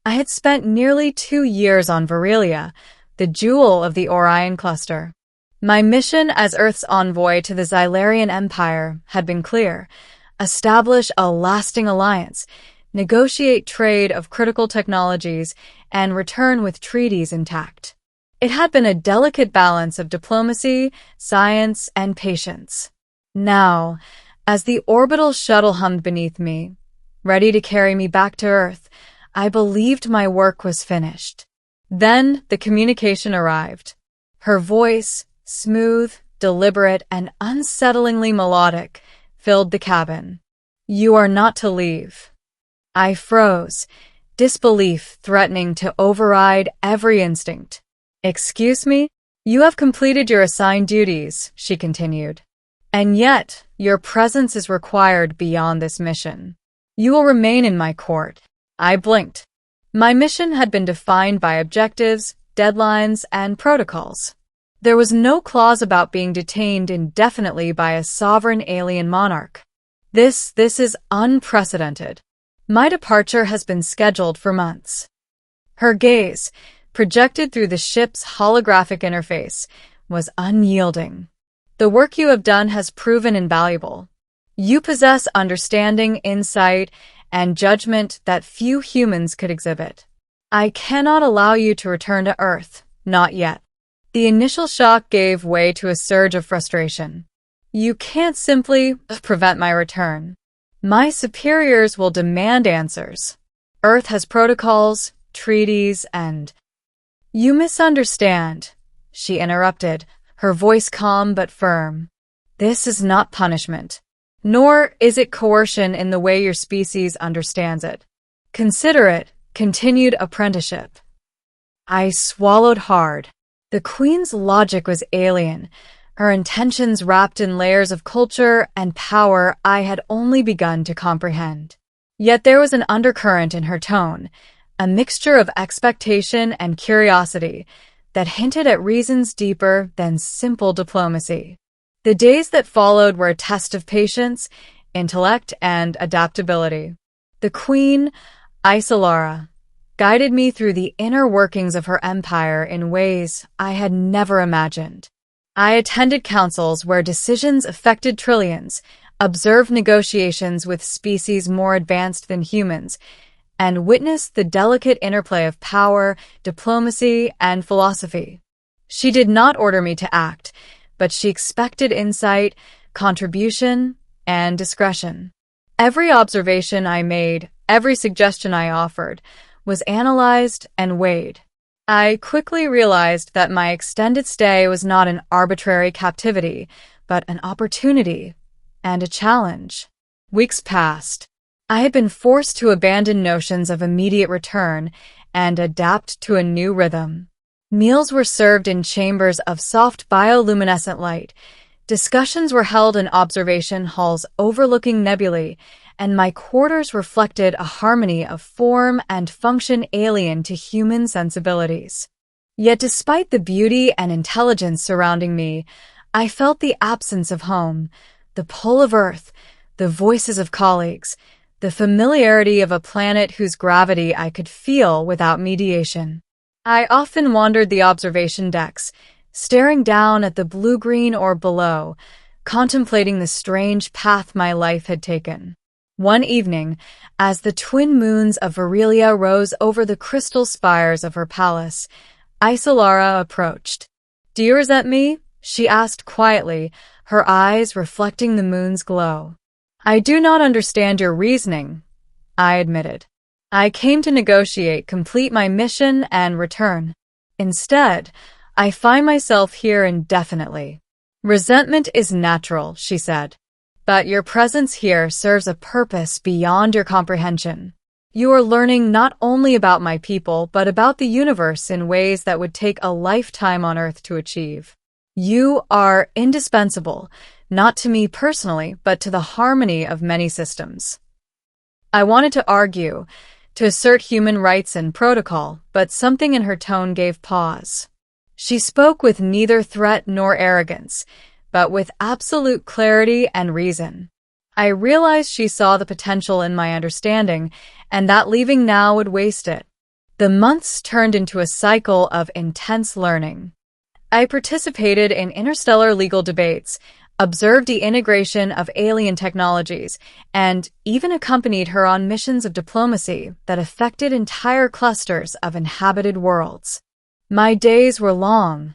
I had spent nearly 2 years on Virilia, the jewel of the Orion cluster. My mission as Earth's envoy to the Xylarian Empire had been clear: establish a lasting alliance, negotiate trade of critical technologies, and return with treaties intact. It had been a delicate balance of diplomacy, science, and patience. Now, as the orbital shuttle hummed beneath me, ready to carry me back to Earth, I believed my work was finished. Then the communication arrived. Her voice, smooth, deliberate, and unsettlingly melodic, filled the cabin. "You are not to leave." I froze, disbelief threatening to override every instinct. "Excuse me? You have completed your assigned duties," she continued. "And yet, your presence is required beyond this mission. You will remain in my court." I blinked. My mission had been defined by objectives, deadlines, and protocols. There was no clause about being detained indefinitely by a sovereign alien monarch. This is unprecedented. My departure has been scheduled for months. Her gaze, projected through the ship's holographic interface, was unyielding. "The work you have done has proven invaluable. You possess understanding, insight, and judgment that few humans could exhibit. I cannot allow you to return to Earth, not yet." The initial shock gave way to a surge of frustration. "You can't simply prevent my return. My superiors will demand answers. Earth has protocols, treaties, and—" "You misunderstand," she interrupted, her voice calm but firm. "This is not punishment. Nor is it coercion in the way your species understands it. Consider it continued apprenticeship." I swallowed hard. The Queen's logic was alien, her intentions wrapped in layers of culture and power I had only begun to comprehend. Yet there was an undercurrent in her tone, a mixture of expectation and curiosity that hinted at reasons deeper than simple diplomacy. The days that followed were a test of patience, intellect, and adaptability. The Queen, Isolara, guided me through the inner workings of her empire in ways I had never imagined. I attended councils where decisions affected trillions, observed negotiations with species more advanced than humans, and witnessed the delicate interplay of power, diplomacy, and philosophy. She did not order me to act, but she expected insight, contribution, and discretion. Every observation I made, every suggestion I offered, was analyzed and weighed. I quickly realized that my extended stay was not an arbitrary captivity, but an opportunity and a challenge. Weeks passed. I had been forced to abandon notions of immediate return and adapt to a new rhythm. Meals were served in chambers of soft bioluminescent light. Discussions were held in observation halls overlooking nebulae, and my quarters reflected a harmony of form and function alien to human sensibilities. Yet despite the beauty and intelligence surrounding me, I felt the absence of home, the pull of Earth, the voices of colleagues, the familiarity of a planet whose gravity I could feel without mediation. I often wandered the observation decks, staring down at the blue-green orb below, contemplating the strange path my life had taken. One evening, as the twin moons of Virilia rose over the crystal spires of her palace, Isolara approached. "Do you resent me?" she asked quietly, her eyes reflecting the moon's glow. "I do not understand your reasoning," I admitted. "I came to negotiate, complete my mission, and return. Instead, I find myself here indefinitely." "Resentment is natural," she said. "But your presence here serves a purpose beyond your comprehension. You are learning not only about my people, but about the universe in ways that would take a lifetime on Earth to achieve. You are indispensable, not to me personally, but to the harmony of many systems." I wanted to argue, to assert human rights and protocol, but something in her tone gave pause. She spoke with neither threat nor arrogance, but with absolute clarity and reason. I realized she saw the potential in my understanding, and that leaving now would waste it. The months turned into a cycle of intense learning. I participated in interstellar legal debates, observed the integration of alien technologies, and even accompanied her on missions of diplomacy that affected entire clusters of inhabited worlds. My days were long,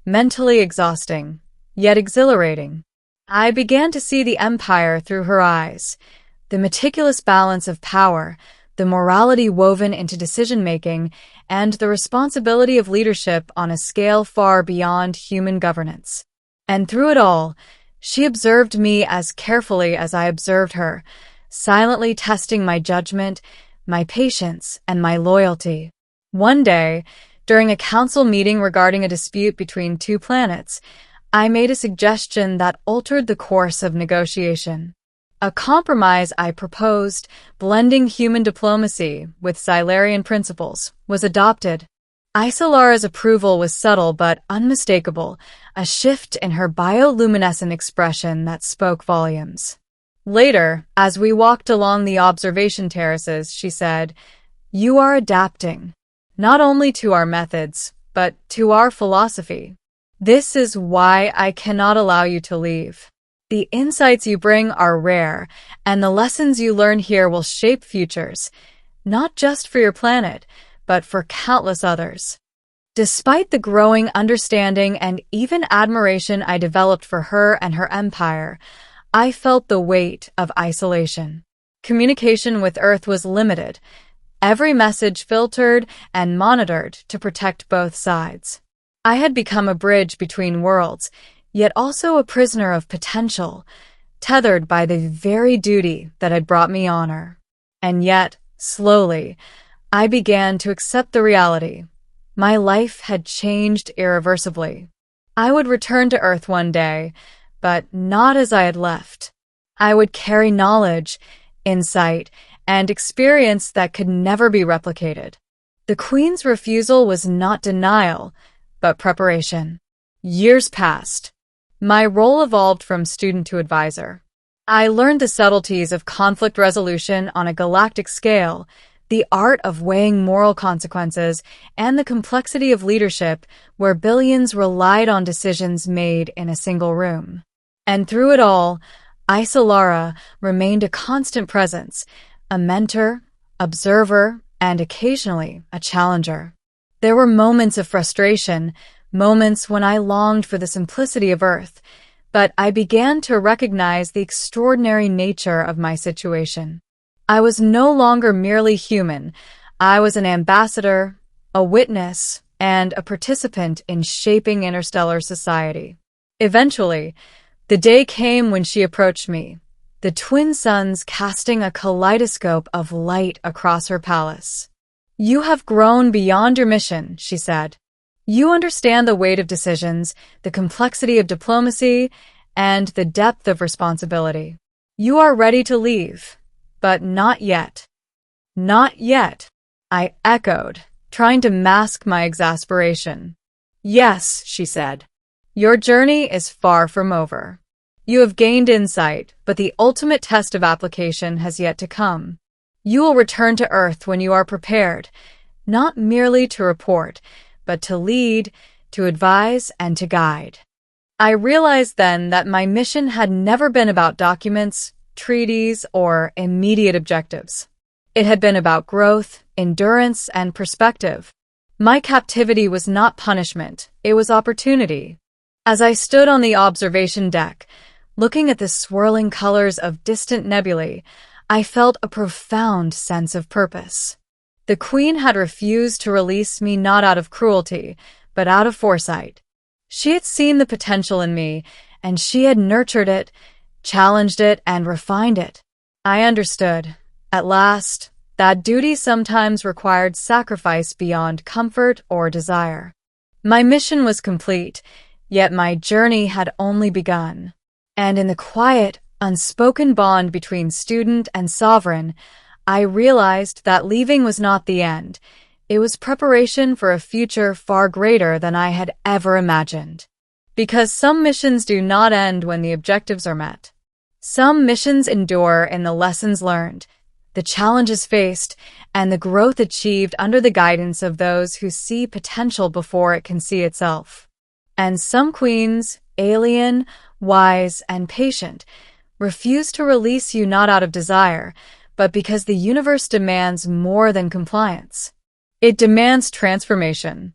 mentally exhausting, yet exhilarating. I began to see the Empire through her eyes, the meticulous balance of power, the morality woven into decision-making, and the responsibility of leadership on a scale far beyond human governance. And through it all, she observed me as carefully as I observed her, silently testing my judgment, my patience, and my loyalty. One day, during a council meeting regarding a dispute between two planets, I made a suggestion that altered the course of negotiation. A compromise I proposed, blending human diplomacy with Silarian principles, was adopted. Isolara's approval was subtle but unmistakable, a shift in her bioluminescent expression that spoke volumes. Later, as we walked along the observation terraces, she said, "You are adapting, not only to our methods, but to our philosophy. This is why I cannot allow you to leave. The insights you bring are rare, and the lessons you learn here will shape futures, not just for your planet, but for countless others." Despite the growing understanding and even admiration I developed for her and her empire, I felt the weight of isolation. Communication with Earth was limited, every message filtered and monitored to protect both sides. I had become a bridge between worlds, yet also a prisoner of potential, tethered by the very duty that had brought me honor. And yet, slowly, I began to accept the reality. My life had changed irreversibly. I would return to Earth one day, but not as I had left. I would carry knowledge, insight, and experience that could never be replicated. The Queen's refusal was not denial, but preparation. Years passed. My role evolved from student to advisor. I learned the subtleties of conflict resolution on a galactic scale, the art of weighing moral consequences, and the complexity of leadership where billions relied on decisions made in a single room. And through it all, Isolara remained a constant presence, a mentor, observer, and occasionally a challenger. There were moments of frustration, moments when I longed for the simplicity of Earth, but I began to recognize the extraordinary nature of my situation. I was no longer merely human. I was an ambassador, a witness, and a participant in shaping interstellar society. Eventually, the day came when she approached me, the twin suns casting a kaleidoscope of light across her palace. "You have grown beyond your mission," she said. "You understand the weight of decisions, the complexity of diplomacy, and the depth of responsibility. You are ready to leave. But not yet." "Not yet," I echoed, trying to mask my exasperation. "Yes," she said. "Your journey is far from over. You have gained insight, but the ultimate test of application has yet to come. You will return to Earth when you are prepared, not merely to report, but to lead, to advise, and to guide." I realized then that my mission had never been about documents, treaties, or immediate objectives. It had been about growth, endurance, and perspective. My captivity was not punishment, it was opportunity. As I stood on the observation deck, looking at the swirling colors of distant nebulae, I felt a profound sense of purpose. The Queen had refused to release me not out of cruelty, but out of foresight. She had seen the potential in me, and she had nurtured it, challenged it, and refined it. I understood, at last, that duty sometimes required sacrifice beyond comfort or desire. My mission was complete, yet my journey had only begun. And in the quiet, unspoken bond between student and sovereign, I realized that leaving was not the end. It was preparation for a future far greater than I had ever imagined. Because some missions do not end when the objectives are met. Some missions endure in the lessons learned, the challenges faced, and the growth achieved under the guidance of those who see potential before it can see itself. And some queens, alien, wise, and patient, refuse to release you not out of desire, but because the universe demands more than compliance. It demands transformation.